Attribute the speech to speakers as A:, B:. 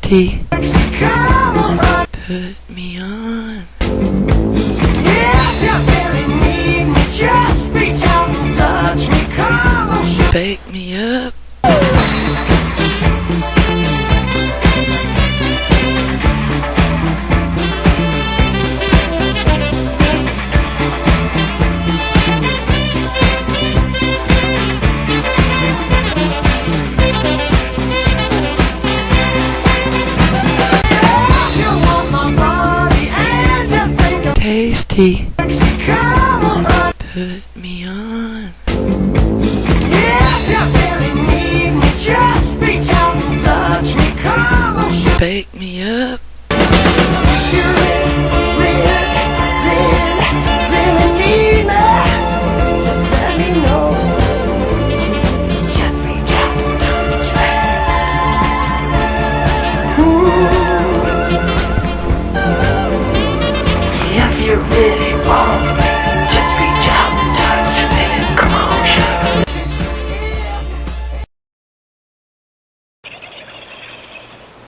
A: tasty. Put me on.
B: If you really need me, just reach out and touch me. Come on,
A: Bake me up. Tasty. Put me on.
B: If you really need me, just reach out and touch me. Come on,
A: Bake me up.
B: you're